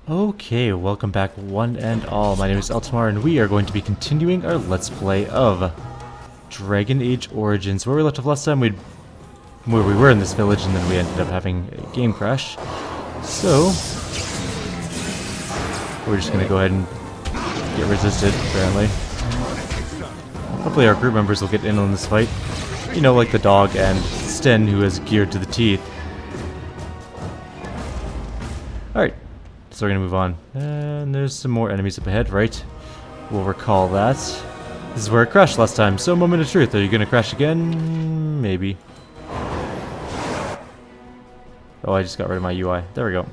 Okay, welcome back one and all. My name is Eltimar and we are going to be continuing our Let's Play of Dragon Age Origins. Where we left off last time, where we were in this village and then we ended up having a game crash. So, we're just going to go ahead and get resisted, apparently. Hopefully our group members will get in on this fight. You know, like the dog and Sten, who is geared to the teeth. Alright. So we're gonna move on. And there's some more enemies up ahead, right? We'll recall that. This is where it crashed last time, so moment of truth. Are you gonna crash again? Maybe. Oh, I just got rid of my UI. There we go.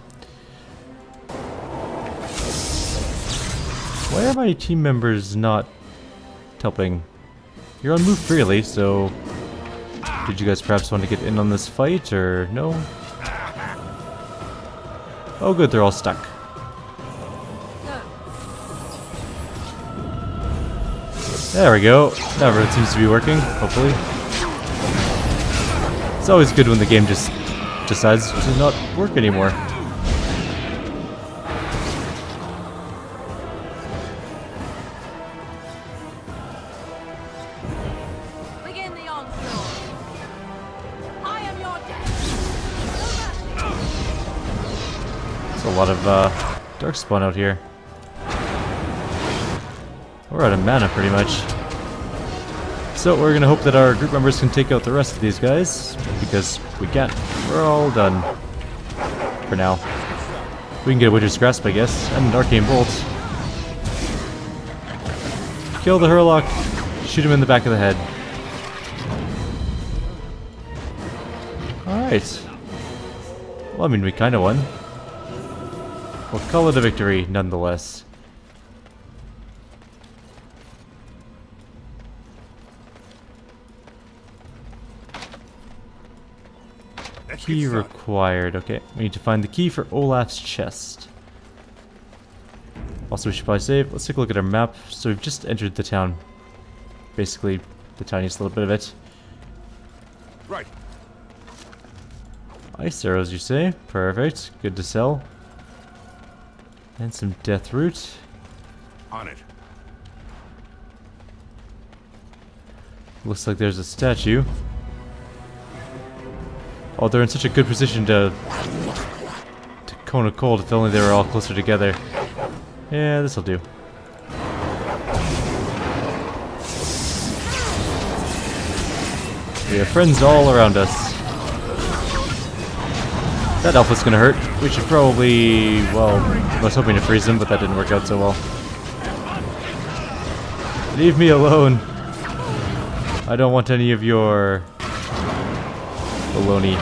Why are my team members not helping? You're on move freely, so... Did you guys perhaps want to get in on this fight, or no? Oh good, they're all stuck. There we go. That road seems to be working, hopefully. It's always good when the game just decides to not work anymore. Begin the onslaught. I am your death. There's a lot of darkspawn out here. We're out of mana, pretty much. So we're gonna hope that our group members can take out the rest of these guys, because we can't. We're all done. For now. We can get a Witcher's Grasp, I guess, and an Arcane Bolt. Kill the Hurlock, shoot him in the back of the head. Alright. Well, I mean, we kinda won. We'll call it a victory, nonetheless. Key required. Okay, we need to find the key for Olaf's chest. Also, we should probably save. Let's take a look at our map. So we've just entered the town. Basically, the tiniest little bit of it. Right. Ice arrows, you say? Perfect. Good to sell. And some death root. On it. Looks like there's a statue. Oh, they're in such a good position to cone a cold if only they were all closer together. Yeah, this'll do. We have friends all around us. That alpha's gonna hurt. We should probably... well, I was hoping to freeze him, but that didn't work out so well. Leave me alone. I don't want any of your... baloney.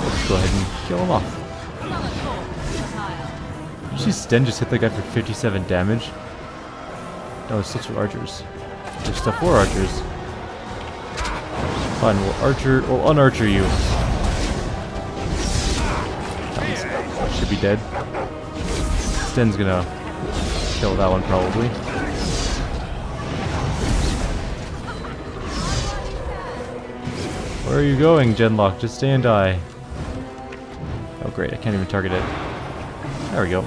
Let's go ahead and kill him off. Did you see Sten just hit the guy for 57 damage? No, it's still 2 archers. There's still 4 archers. Fine, we'll unarcher you. That should be dead. Sten's gonna kill that one probably. Where are you going, Genlock? Just stay and die. Oh great, I can't even target it. There we go.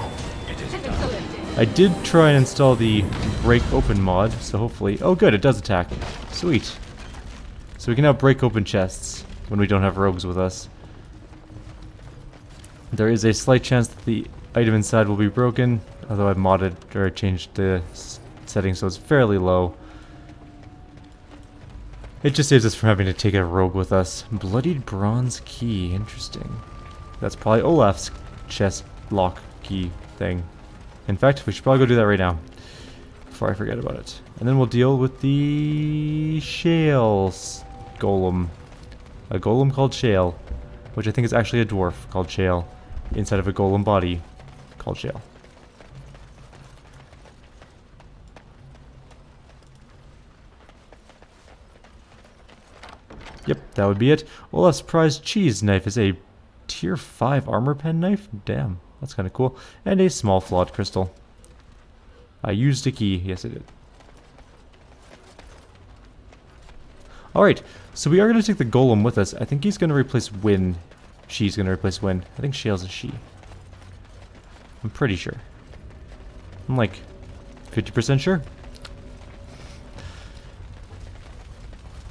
I did try and install the break open mod, so hopefully... oh good, it does attack. Sweet. So we can now break open chests when we don't have rogues with us. There is a slight chance that the item inside will be broken, although I've modded or changed the settings so it's fairly low. It just saves us from having to take a rogue with us. Bloodied bronze key, interesting. That's probably Olaf's chest lock key thing. In fact, we should probably go do that right now, before I forget about it. And then we'll deal with the Shale golem. A golem called Shale, which I think is actually a dwarf called Shale, inside of a golem body called Shale. Yep, that would be it. Olaf's prized cheese knife is a tier 5 armor pen knife? Damn, that's kind of cool. And a small flawed crystal. I used a key. Yes, I did. Alright, so we are going to take the Golem with us. I think he's going to replace Win. She's going to replace Win. I think Shale's a she. I'm pretty sure. I'm like 50% sure.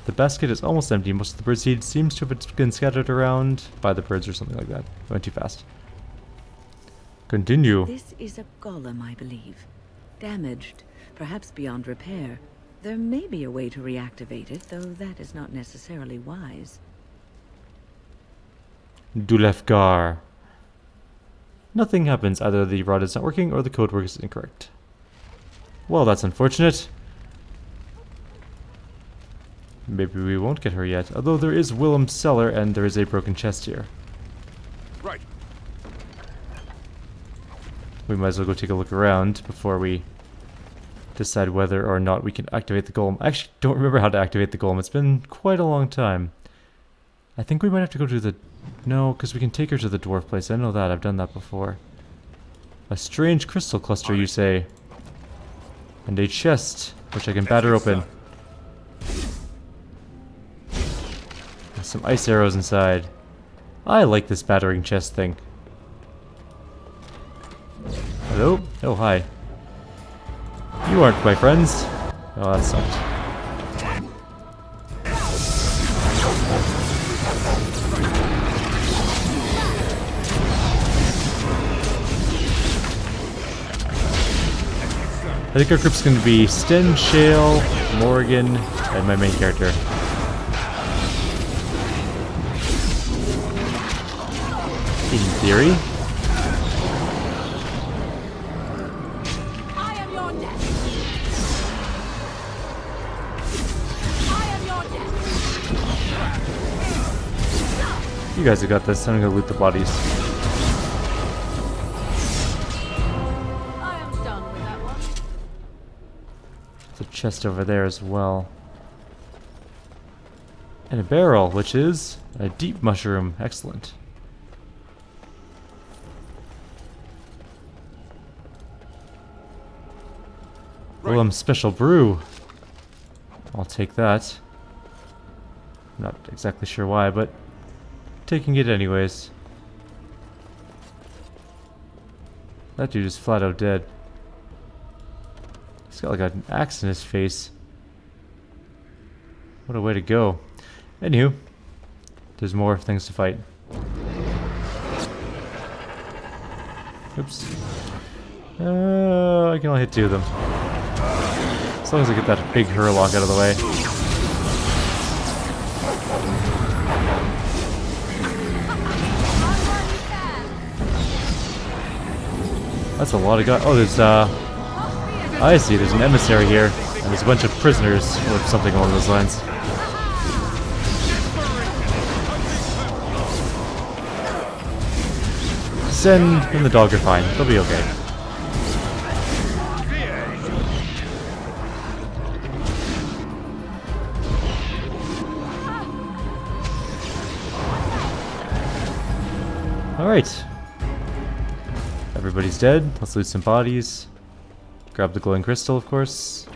The basket is almost empty. Most of the birdseed seems to have been scattered around by the birds or something like that. Went too fast. Continue. This is a golem, I believe. Damaged, perhaps beyond repair. There may be a way to reactivate it, though that is not necessarily wise. Dulefgar. Nothing happens. Either the rod is not working or the code word is incorrect. Well, that's unfortunate. Maybe we won't get her yet. Although there is Wilhelm's cellar and there is a broken chest here. Right. We might as well go take a look around before we decide whether or not we can activate the golem. I actually don't remember how to activate the golem. It's been quite a long time. I think we might have to go to the... No, because we can take her to the dwarf place. I know that. I've done that before. A strange crystal cluster, you say. And a chest, which I can batter open. With some ice arrows inside. I like this battering chest thing. Hello? Oh, hi. You aren't my friends. Oh, that sucked. I think our group's going to be Sten, Shale, Morgan, and my main character. In theory. I am your death. I am your death. You guys have got this. I'm going to loot the bodies. I am done with that one. There's a chest over there as well. And a barrel, which is a deep mushroom. Excellent. Wilhelm's special brew. I'll take that. I'm not exactly sure why, but taking it anyways. That dude is flat out dead. He's got like an axe in his face. What a way to go. Anywho, there's more things to fight. Oops. I can only hit 2 of them. As long as I get that big hurlock out of the way. That's a lot of guys. Oh, there's, I see, there's an emissary here. And there's a bunch of prisoners, or something along those lines. Sen and the dog are fine. They'll be okay. Alright. Everybody's dead. Let's loot some bodies. Grab the glowing crystal, of course.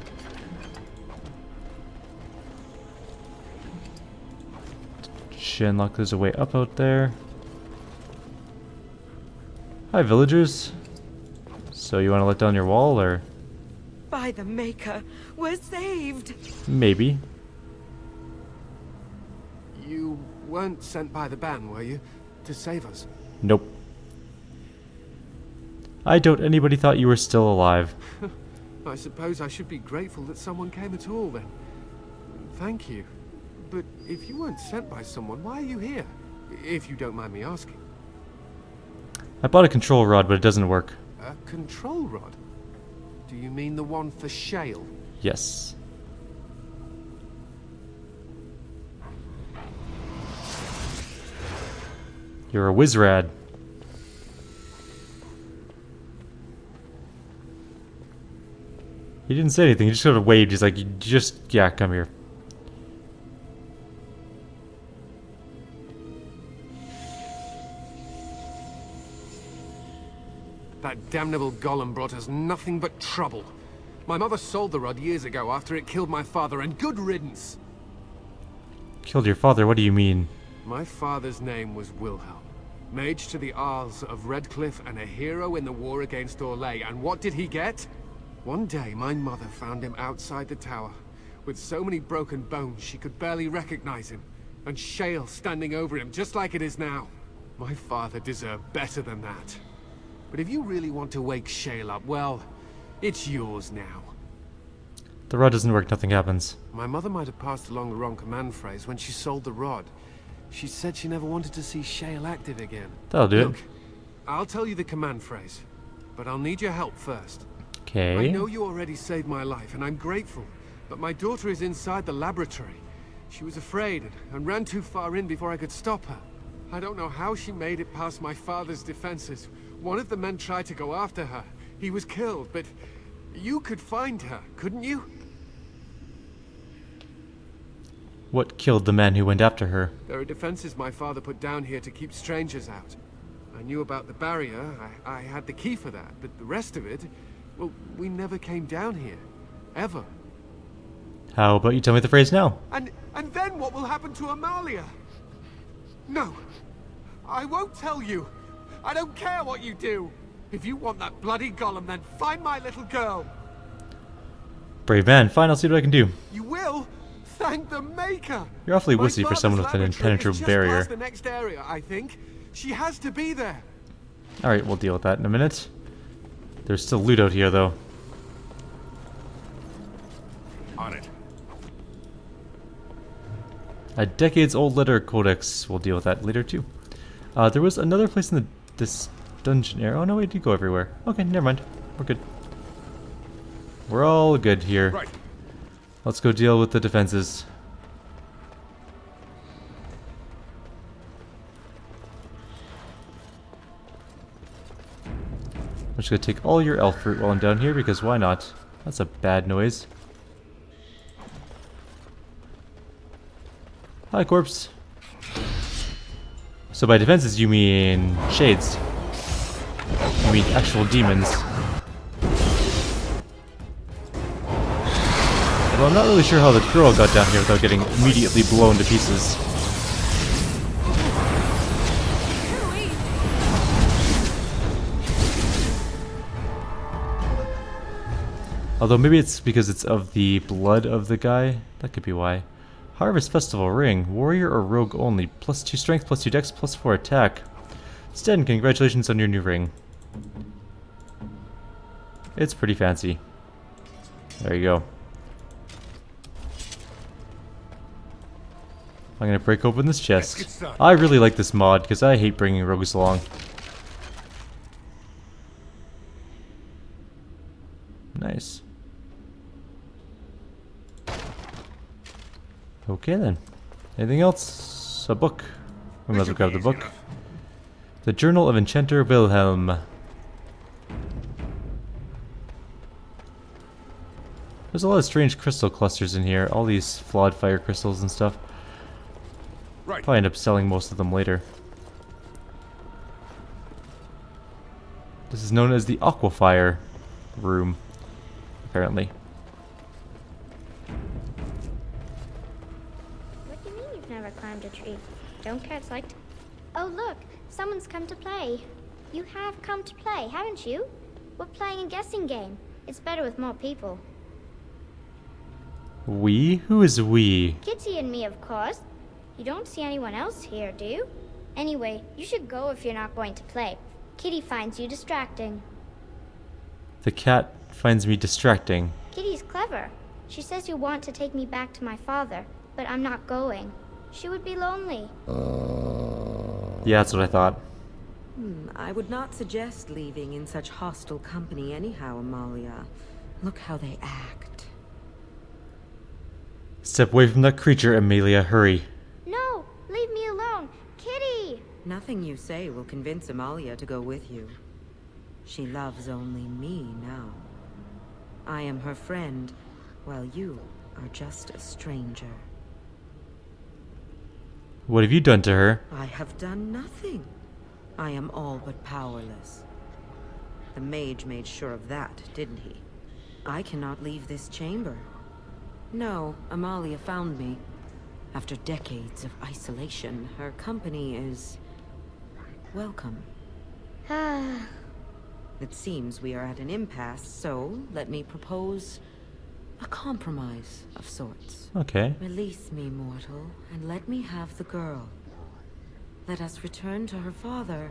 Shenlock, there's a way up out there. Hi, villagers. So you want to let down your wall, or? By the Maker, we're saved! Maybe. You weren't sent by the ban, were you? To save us? Nope. I doubt anybody thought you were still alive. I suppose I should be grateful that someone came at all, then. Thank you. But if you weren't sent by someone, why are you here? If you don't mind me asking. I bought a control rod, but it doesn't work. A control rod? Do you mean the one for Shale? Yes. You're a wizrad. He didn't say anything, he just sort of waved. He's like, yeah, come here. That damnable golem brought us nothing but trouble. My mother sold the rod years ago after it killed my father, and good riddance. Killed your father? What do you mean? My father's name was Wilhelm, mage to the Isles of Redcliffe and a hero in the war against Orlais. And what did he get? One day, my mother found him outside the tower, with so many broken bones she could barely recognize him, and Shale standing over him, just like it is now. My father deserved better than that. But if you really want to wake Shale up, well, it's yours now. The rod doesn't work, nothing happens. My mother might have passed along the wrong command phrase when she sold the rod. She said she never wanted to see Shale active again. That'll do Look, it. I'll tell you the command phrase, but I'll need your help first. I Okay. know you already saved my life, and I'm grateful, but my daughter is inside the laboratory. She was afraid and ran too far in before I could stop her. I don't know how she made it past my father's defenses. One of the men tried to go after her. He was killed, but you could find her, couldn't you? What killed the man who went after her? There are defenses my father put down here to keep strangers out. I knew about the barrier. I had the key for that, but the rest of it, well, we never came down here. Ever. How about you tell me the phrase now? And then what will happen to Amalia? No. I won't tell you. I don't care what you do. If you want that bloody Golem, then find my little girl. Brave man, fine, I'll see what I can do. You will? Thank the Maker. You're awfully My wussy for father's someone with an laboratory is impenetrable just barrier. past the next area, I think. She has to be there. Alright, we'll deal with that in a minute. There's still loot out here, though. On it. A decades-old letter codex. We'll deal with that later, too. There was another place in this dungeon area. Oh, no, we did go everywhere. Okay, never mind. We're good. We're all good here. Right. Let's go deal with the defenses. I'm just gonna take all your elf fruit while I'm down here, because why not? That's a bad noise. Hi, corpse. So by defenses, you mean shades. You mean actual demons. Although I'm not really sure how the girl got down here without getting immediately blown to pieces. Although maybe it's because it's of the blood of the guy. That could be why. Harvest Festival Ring. Warrior or rogue only. +2 strength, +2 dex, +4 attack. Sten, congratulations on your new ring. It's pretty fancy. There you go. I'm gonna break open this chest. Let's get started. I really like this mod because I hate bringing rogues along. Nice. Okay then. Anything else? A book. We might as well grab the book. The Journal of Enchanter Wilhelm. There's a lot of strange crystal clusters in here. All these flawed fire crystals and stuff. Right. Probably end up selling most of them later. This is known as the Aquafire room, apparently. What do you mean you've never climbed a tree? Don't cats like to... Oh, look! Someone's come to play. You have come to play, haven't you? We're playing a guessing game. It's better with more people. We? Who is we? Kitty and me, of course. You don't see anyone else here, do you? Anyway, you should go if you're not going to play. Kitty finds you distracting. The cat finds me distracting. Kitty's clever. She says you want to take me back to my father, but I'm not going. She would be lonely. Yeah, that's what I thought. I would not suggest leaving in such hostile company anyhow, Amalia. Look how they act. Step away from that creature, Amelia. Hurry. No! Leave me alone! Kitty! Nothing you say will convince Amalia to go with you. She loves only me now. I am her friend, while you are just a stranger. What have you done to her? I have done nothing. I am all but powerless. The mage made sure of that, didn't he? I cannot leave this chamber. No, Amalia found me. After decades of isolation, her company is welcome. Ah, It seems we are at an impasse, so let me propose a compromise of sorts. Okay. Release me, mortal, and let me have the girl. Let us return to her father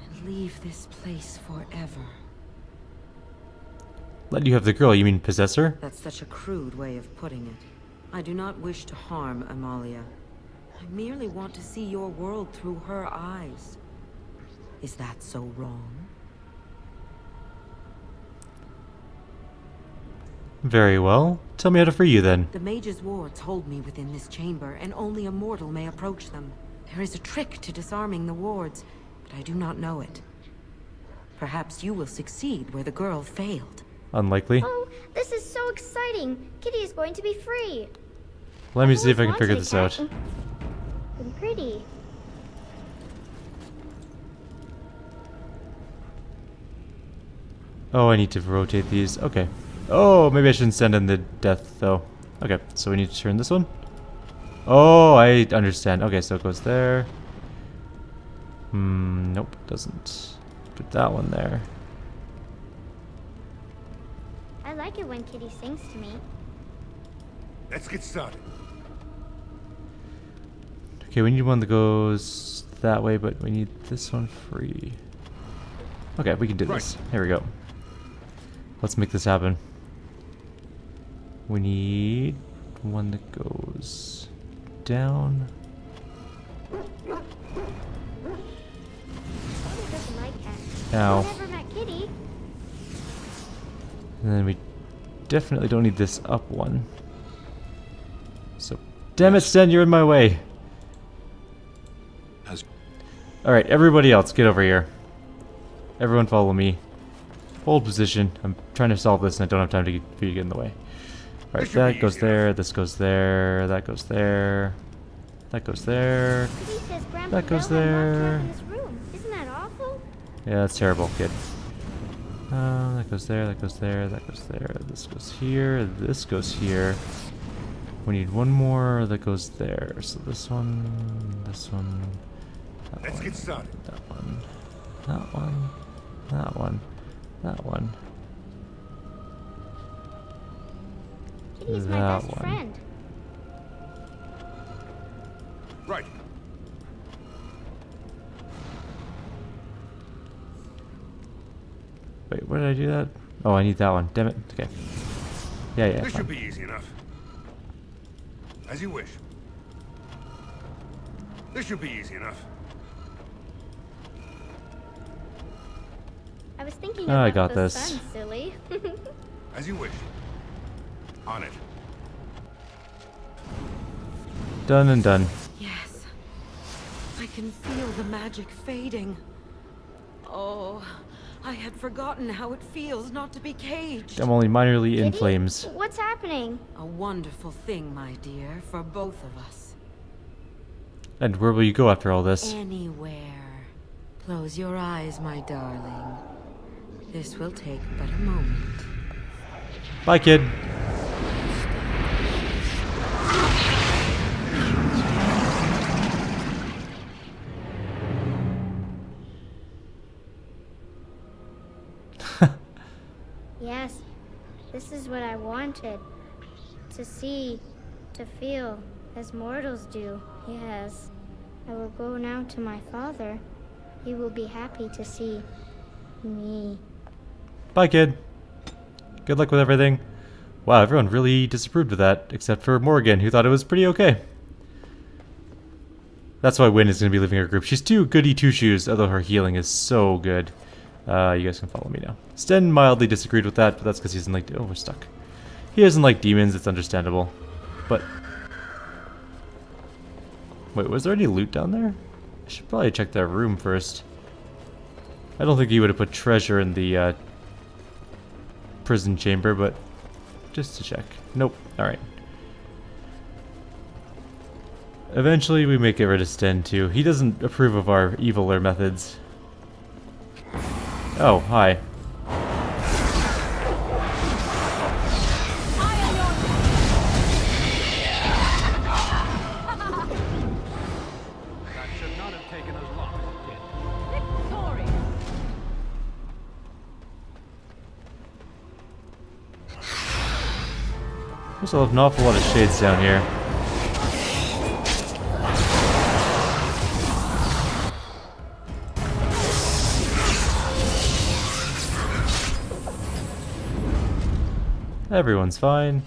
and leave this place forever. Let you have the girl, you mean possess her? That's such a crude way of putting it. I do not wish to harm Amalia. I merely want to see your world through her eyes. Is that so wrong? Very well. Tell me how to free you then. The mage's wards hold me within this chamber, and only a mortal may approach them. There is a trick to disarming the wards, but I do not know it. Perhaps you will succeed where the girl failed. Unlikely. oh, this is so exciting. Kitty is going to be free. Let me see if I can Always figure wanted this out. that. And pretty. Oh, I need to rotate these. Okay. Oh, maybe I shouldn't send in the death, though. Okay, so we need to turn this one. Oh, I understand. Okay, so it goes there. Nope, doesn't. Put that one there. I like it when Kitty sings to me. Let's get started. Okay, we need one that goes that way, but we need this one free. Okay, we can do this. Here we go. Let's make this happen. We need one that goes down. Mommy doesn't like cats. Ow. I've never met Kitty. And then we definitely don't need this up one. So, damn it, Sten, you're in my way. Alright, everybody else, get over here. Everyone follow me. Hold position. I'm trying to solve this and I don't have time to for you to get in the way. Alright, that goes there, this goes there, that goes there, that goes there. Kitty says Grandpa That goes Wilhelm locked her there. up in his room. Isn't that awful? Yeah, that's terrible, kid. That goes there, that goes there, that goes there, this goes here, this goes here. We need one more that goes there. So this one, that Let's one, get started. that one, that one, that one, that one. Kitty's my That best one. friend. Right. Wait, where did I do that? Oh, I need that one. Damn it. Okay. Yeah, This fine. should be easy enough. As you wish. This should be easy enough. I was thinking I about got the this. sun, silly. As you wish. On it. Done and done. Yes. I can feel the magic fading. Oh, I had forgotten how it feels not to be caged. I'm only minorly in Kitty? flames. What's happening? A wonderful thing, my dear, for both of us. And where will you go after all this? Anywhere. Close your eyes, my darling. This will take but a moment. Bye, kid. Yes, this is what I wanted. To see, to feel, as mortals do. Yes. I will go now to my father. He will be happy to see me. Bye, kid. Good luck with everything. Wow, everyone really disapproved of that, except for Morgan, who thought it was pretty okay. That's why Wynn is going to be leaving her group. She's too goody two-shoes, although her healing is so good. You guys can follow me now. Sten mildly disagreed with that, but that's because he doesn't like... Oh, we're stuck. He doesn't like demons, it's understandable. But... Wait, was there any loot down there? I should probably check that room first. I don't think he would have put treasure in the prison chamber, but just to check. Nope. Alright. Eventually we may get rid of Sten too. He doesn't approve of our eviler methods. Oh, hi. taken as long as it did. Victorious! There's an awful lot of shades down here. Everyone's fine.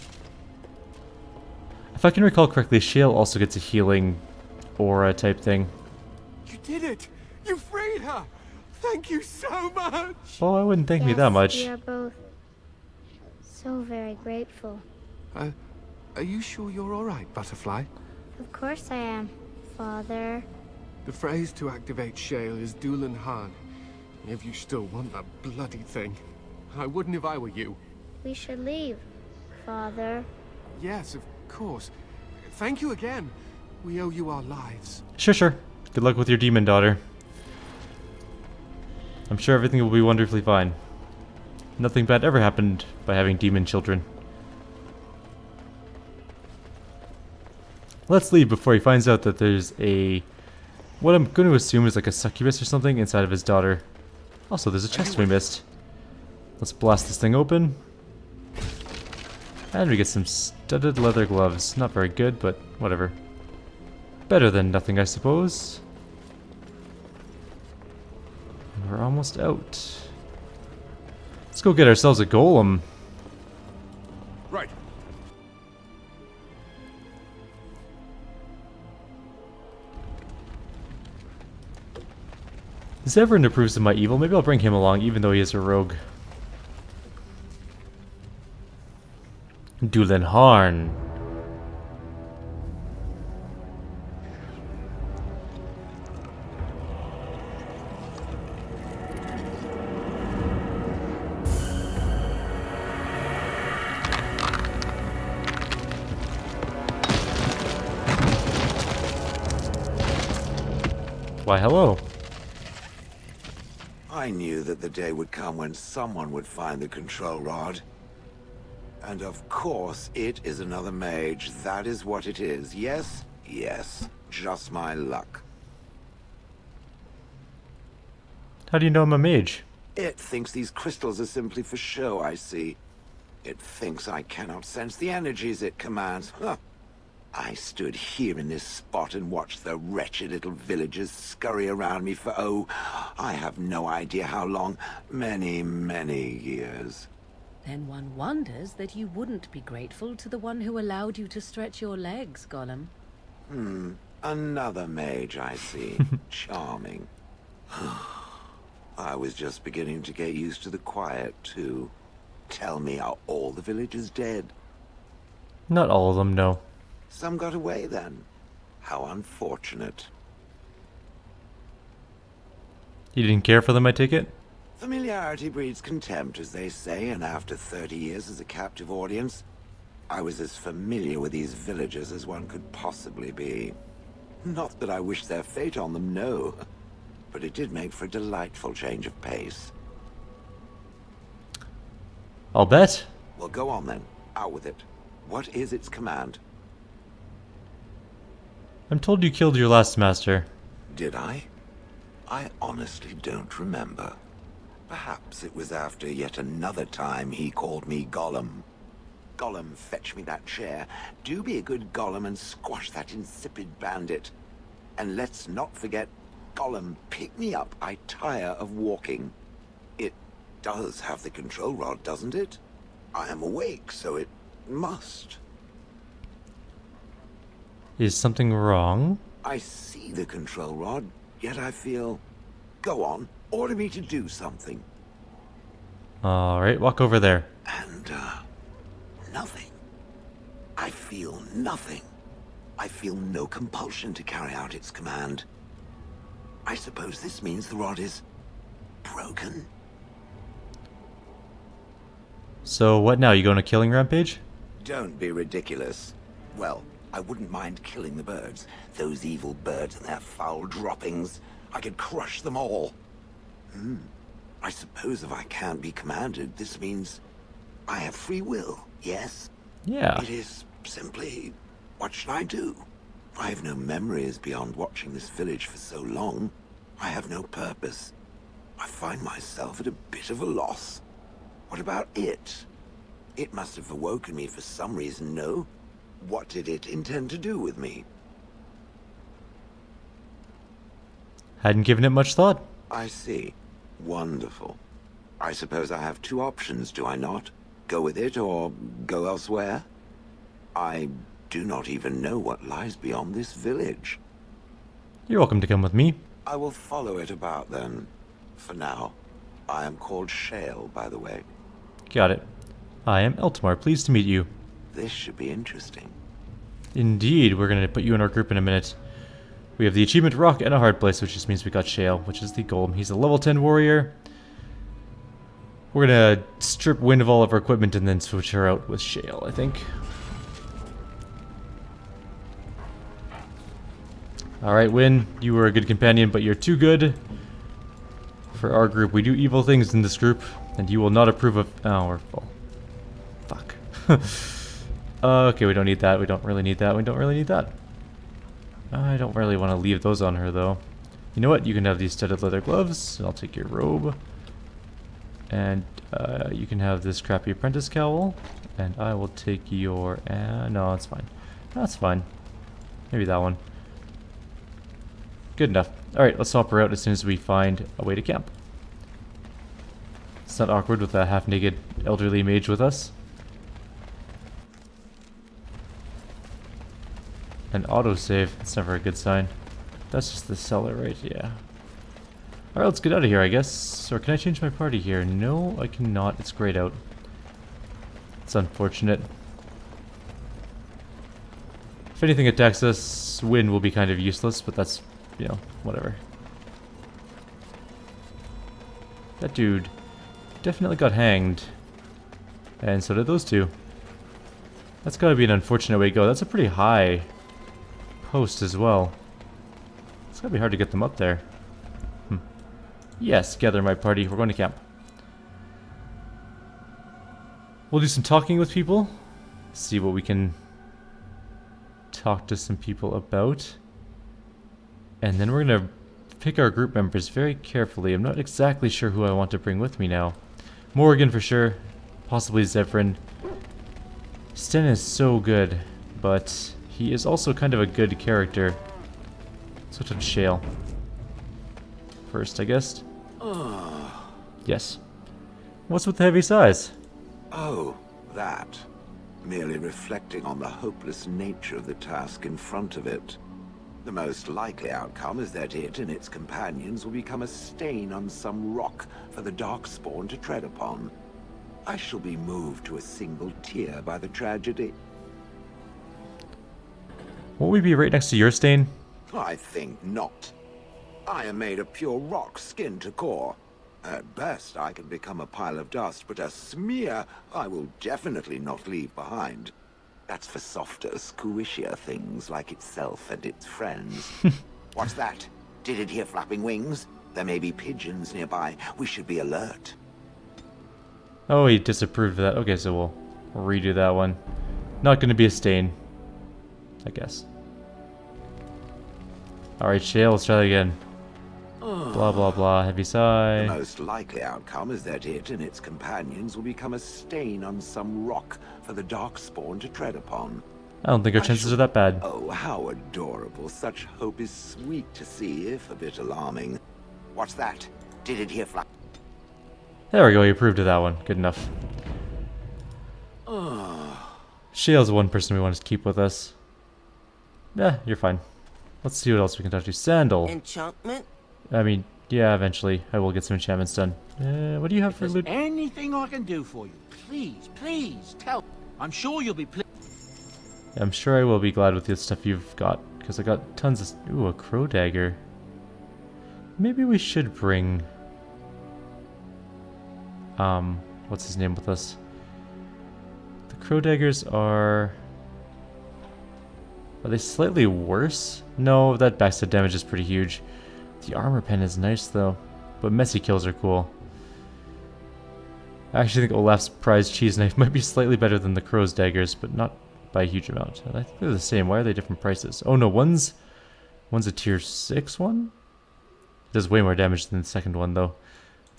If I can recall correctly, Shale also gets a healing aura type thing. You did it! You freed her! Thank you so much! Oh, I wouldn't thank me that Yes, much. We are both so very grateful. Are you sure you're alright, Butterfly? Of course I am, Father. The phrase to activate Shale is Dulan Han. If you still want that bloody thing. I wouldn't if I were you. We should leave, Father. Yes, of course. Thank you again. We owe you our lives. Sure, sure. Good luck with your demon daughter. I'm sure everything will be wonderfully fine. Nothing bad ever happened by having demon children. Let's leave before he finds out that there's a... what I'm going to assume is like a succubus or something inside of his daughter. Also, there's a chest we missed. Let's blast this thing open. And we get some studded leather gloves. Not very good, but whatever. Better than nothing, I suppose. And we're almost out. Let's go get ourselves a golem. Right. Zevran approves of my evil. Maybe I'll bring him along, even though he is a rogue. Dulan Harn. Why, hello. I knew that the day would come when someone would find the control rod. And of course, it is another mage. That is what it is. Yes? Yes. Just my luck. How do you know I'm a mage? It thinks these crystals are simply for show, I see. It thinks I cannot sense the energies it commands. Huh. I stood here in this spot and watched the wretched little villagers scurry around me for, oh, I have no idea how long. Many, many years. Then one wonders that you wouldn't be grateful to the one who allowed you to stretch your legs, Golem. Another mage, I see. Charming. I was just beginning to get used to the quiet, too. Tell me, are all the villagers dead? Not all of them, no. Some got away, then. How unfortunate. You didn't care for them, I take it? Familiarity breeds contempt, as they say, and after 30 years as a captive audience, I was as familiar with these villagers as one could possibly be. Not that I wish their fate on them, no. But it did make for a delightful change of pace. I'll bet. Well, go on then. Out with it. What is its command? I'm told you killed your last master. Did I? I honestly don't remember. Perhaps it was after yet another time he called me Golem. Golem, fetch me that chair. Do be a good Golem and squash that insipid bandit. And let's not forget, Golem, pick me up. I tire of walking. It does have the control rod, doesn't it? I am awake, so it must. Is something wrong? I see the control rod, yet I feel... Go on, order me to do something. Alright, walk over there. And, nothing. I feel nothing. I feel no compulsion to carry out its command. I suppose this means the rod is... broken? So what now? You go on a killing rampage? Don't be ridiculous. Well, I wouldn't mind killing the birds. Those evil birds and their foul droppings. I could crush them all. I suppose if I can't be commanded, this means I have free will, yes? Yeah. It is simply, what should I do? I have no memories beyond watching this village for so long. I have no purpose. I find myself at a bit of a loss. What about it? It must have awoken me for some reason, no? What did it intend to do with me? Hadn't given it much thought. I see. Wonderful. I suppose I have two options, do I not? Go with it or go elsewhere? I do not even know what lies beyond this village. You're welcome to come with me. I will follow it about then. For now. I am called Shale, by the way. Got it. I am Eltimar. Pleased to meet you. This should be interesting. Indeed, we're going to put you in our group in a minute. We have the achievement Rock and a hard place, which just means we got Shale, which is the Golem. He's a level 10 warrior. We're going to strip Wind of all of our equipment and then switch her out with Shale, I think. Alright, Win, you were a good companion, but you're too good for our group. We do evil things in this group, and you will not approve of... Oh, we're full. Fuck. Okay, we don't need that. We don't really need that. We don't really need that. I don't really want to leave those on her, though. You know what? You can have these studded leather gloves, and I'll take your robe. And you can have this crappy apprentice cowl, and I will take your... no, that's fine. That's fine. Maybe that one. Good enough. Alright, let's swap her out as soon as we find a way to camp. It's not awkward with a half-naked elderly mage with us. An autosave. That's never a good sign. That's just the cellar, right? Yeah. Alright, let's get out of here, I guess. Or can I change my party here? No, I cannot. It's grayed out. It's unfortunate. If anything attacks us, wind will be kind of useless, but that's, you know, whatever. That dude definitely got hanged. And so did those two. That's gotta be an unfortunate way to go. That's a pretty high post as well. It's gotta be hard to get them up there. Yes, gather my party. We're going to camp. We'll do some talking with people. See what we can talk to some people about. And then we're going to pick our group members very carefully. I'm not exactly sure who I want to bring with me now. Morgan for sure. Possibly Zephyrin. Sten is so good, but he is also kind of a good character. Switch on Shale. First, I guess. Yes. What's with the heavy sighs? Oh, that. Merely reflecting on the hopeless nature of the task in front of it. The most likely outcome is that it and its companions will become a stain on some rock for the Darkspawn to tread upon. I shall be moved to a single tear by the tragedy. Won't we be right next to your stain? I think not. I am made of pure rock, skin to core. At best, I can become a pile of dust, but a smear I will definitely not leave behind. That's for softer, squishier things like itself and its friends. What's that? Did it hear flapping wings? There may be pigeons nearby. We should be alert. Oh, he disapproved of that. Okay, so we'll redo that one. Not going to be a stain, I guess. Alright, Shale, let's try that again. Blah, blah, blah. Heavy sigh. The most likely outcome is that it and its companions will become a stain on some rock for the Darkspawn to tread upon. I don't think our chances are that bad. Oh, how adorable. Such hope is sweet to see, if a bit alarming. What's that? Did it hear flap? There we go, he approved of that one. Good enough. Shale's the one person we want to keep with us. Yeah, you're fine. Let's see what else we can talk to. Sandal. Enchantment? I mean, yeah, eventually. I will get some enchantments done. What do you have for loot? Anything I can do for you, please, please, tell. I'm sure you'll be pleased. I'm sure I will be glad with the stuff you've got, because I got tons of... Ooh, a crow dagger. Maybe we should bring... what's his name with us? The crow daggers are... Are they slightly worse? No, that backstab damage is pretty huge. The armor pen is nice though, but messy kills are cool. I actually think Olaf's prized cheese knife might be slightly better than the crow's daggers, but not by a huge amount. And I think they're the same. Why are they different prices? Oh no, one's a tier 6 one? It does way more damage than the second one though.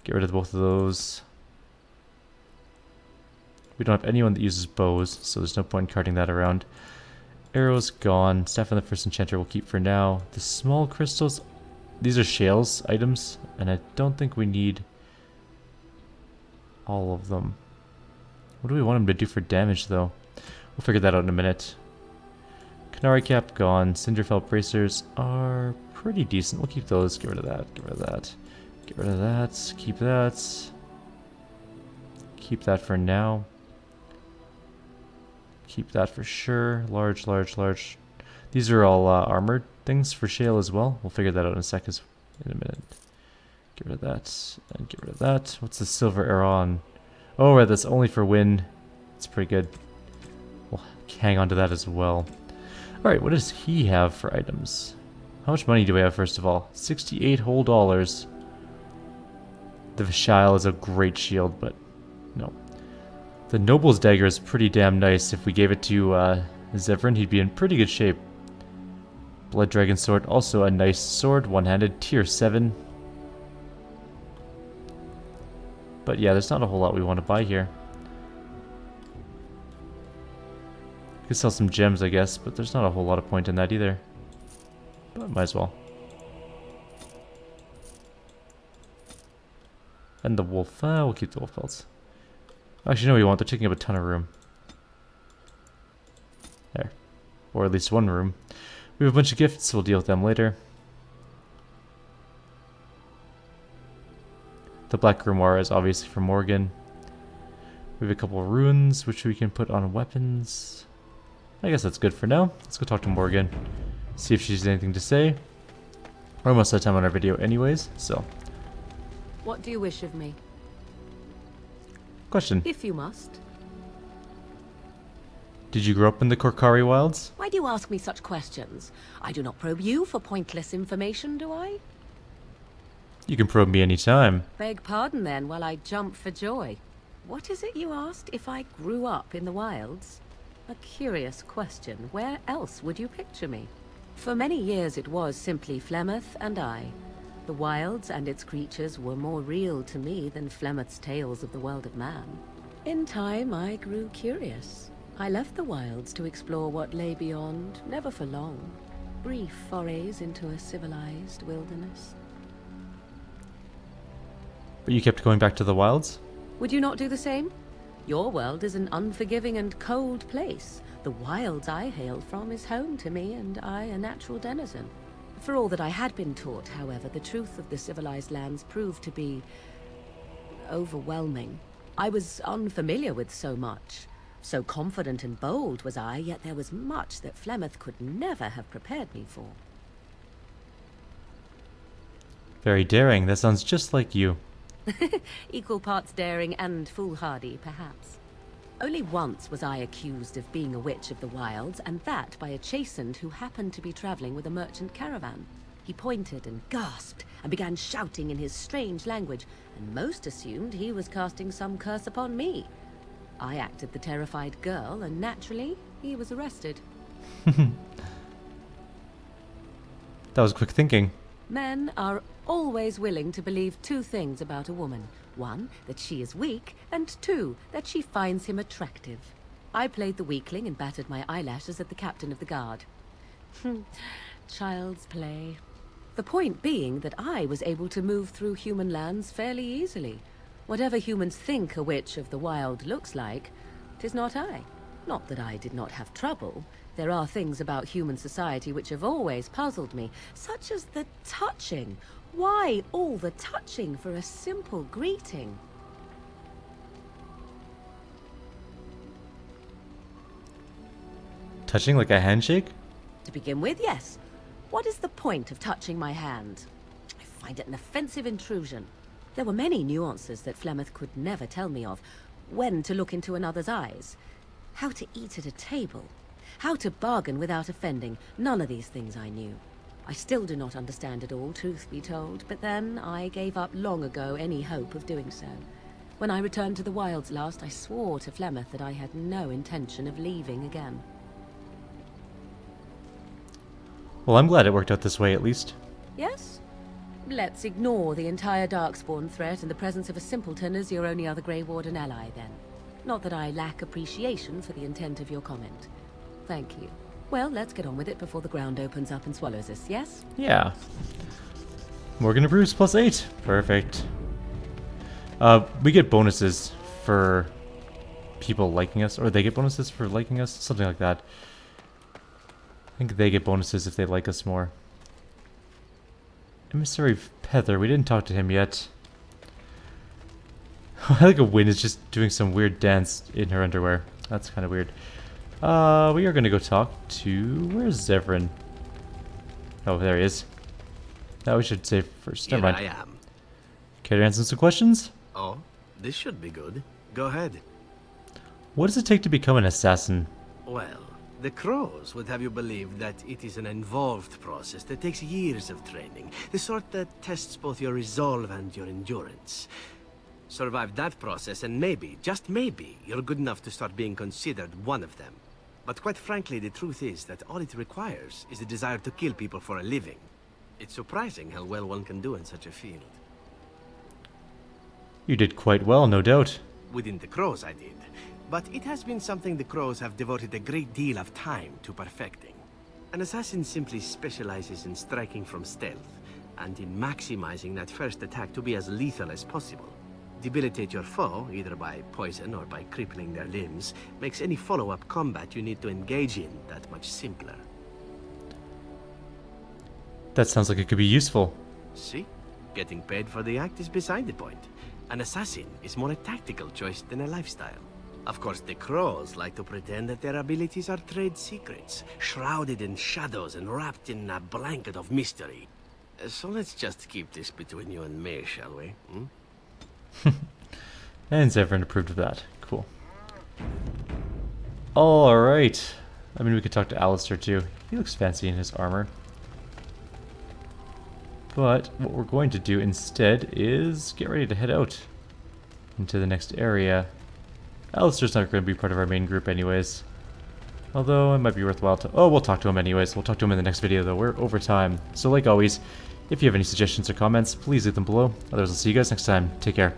Get rid of both of those. We don't have anyone that uses bows, so there's no point in carting that around. Arrows gone. Staff on the first enchanter we'll keep for now. The small crystals, these are Shale's items, and I don't think we need all of them. What do we want them to do for damage though? We'll figure that out in a minute. Canary cap gone. Cinderfell bracers are pretty decent. We'll keep those. Get rid of that. Get rid of that. Get rid of that. Keep that. Keep that for now. Keep that for sure. Large, large, large. These are all armored things for Shale as well. We'll figure that out in a minute. Get rid of that. And get rid of that. What's the silver arrow on? Oh, right, that's only for win. It's pretty good. We'll hang on to that as well. Alright, what does he have for items? How much money do we have, first of all? 68 whole dollars. The Shale is a great shield, but no. The Noble's Dagger is pretty damn nice. If we gave it to Zevran, he'd be in pretty good shape. Blood Dragon Sword, also a nice sword. One-handed, tier 7. But yeah, there's not a whole lot we want to buy here. We could sell some gems, I guess, but there's not a whole lot of point in that either. But might as well. And the wolf, we'll keep the wolf pelts. Actually, no, we won't. They're taking up a ton of room. There. Or at least one room. We have a bunch of gifts, so we'll deal with them later. The Black Grimoire is obviously for Morgan. We have a couple of runes, which we can put on weapons. I guess that's good for now. Let's go talk to Morgan. See if she has anything to say. We're almost out of time on our video anyways, so. What do you wish of me? Question. If you must. Did you grow up in the Korkari wilds? Why do you ask me such questions? I do not probe you for pointless information, do I? You can probe me anytime. Beg pardon then while I jump for joy. What is it you asked if I grew up in the wilds? A curious question. Where else would you picture me? For many years it was simply Flemeth and I. The wilds and its creatures were more real to me than Flemeth's tales of the world of man. In time I grew curious. I left the wilds to explore what lay beyond, never for long. Brief forays into a civilized wilderness. But you kept going back to the wilds? Would you not do the same? Your world is an unforgiving and cold place. The wilds I hail from is home to me, and I a natural denizen. For all that I had been taught, however, the truth of the civilized lands proved to be overwhelming. I was unfamiliar with so much. So confident and bold was I, yet there was much that Flemeth could never have prepared me for. Very daring. That sounds just like you. Equal parts daring and foolhardy, perhaps. Only once was I accused of being a witch of the wilds, and that by a chastened who happened to be traveling with a merchant caravan. He pointed and gasped, and began shouting in his strange language, and most assumed he was casting some curse upon me. I acted the terrified girl, and naturally, he was arrested. That was quick thinking. Men are always willing to believe two things about a woman. One, that she is weak, and two, that she finds him attractive. I played the weakling and battered my eyelashes at the captain of the guard. Child's play. The point being that I was able to move through human lands fairly easily. Whatever humans think a witch of the wild looks like, 'tis not I. Not that I did not have trouble. There are things about human society which have always puzzled me, such as the touching. Why all the touching for a simple greeting? Touching like a handshake? To begin with, yes. What is the point of touching my hand? I find it an offensive intrusion. There were many nuances that Flemeth could never tell me of. When to look into another's eyes. How to eat at a table. How to bargain without offending. None of these things I knew. I still do not understand it all, truth be told, but then I gave up long ago any hope of doing so. When I returned to the wilds last, I swore to Flemeth that I had no intention of leaving again. Well, I'm glad it worked out this way, at least. Yes? Let's ignore the entire Darkspawn threat in the presence of a simpleton as your only other Grey Warden ally, then. Not that I lack appreciation for the intent of your comment. Thank you. Well, let's get on with it before the ground opens up and swallows us, yes? Yeah. Morgan and Bruce +8. Perfect. We get bonuses for people liking us, or they get bonuses for liking us, something like that. I think they get bonuses if they like us more. Emissary Pether, we didn't talk to him yet. I like a Wynn is just doing some weird dance in her underwear. That's kind of weird. We are going to go talk to... Where's Zevran? Oh, there he is. That we should save first. Never mind. Here I am. Care to answer some questions? Oh, this should be good. Go ahead. What does it take to become an assassin? Well, the Crows would have you believe that it is an involved process that takes years of training. The sort that tests both your resolve and your endurance. Survive that process and maybe, just maybe, you're good enough to start being considered one of them. But quite frankly, the truth is that all it requires is the desire to kill people for a living. It's surprising how well one can do in such a field. You did quite well, no doubt. Within the Crows, I did. But it has been something the Crows have devoted a great deal of time to perfecting. An assassin simply specializes in striking from stealth, and in maximizing that first attack to be as lethal as possible. Debilitate your foe, either by poison or by crippling their limbs, makes any follow-up combat you need to engage in that much simpler. That sounds like it could be useful. See? Getting paid for the act is beside the point. An assassin is more a tactical choice than a lifestyle. Of course, the Crows like to pretend that their abilities are trade secrets, shrouded in shadows and wrapped in a blanket of mystery. So let's just keep this between you and me, shall we? And Zevran approved of that. Cool. Alright. I mean, we could talk to Alistair too. He looks fancy in his armor. But what we're going to do instead is get ready to head out into the next area. Alistair's not going to be part of our main group anyways. Although it might be worthwhile to... Oh, we'll talk to him anyways. We'll talk to him in the next video though. We're over time. So like always, if you have any suggestions or comments, please leave them below. Otherwise, I'll see you guys next time. Take care.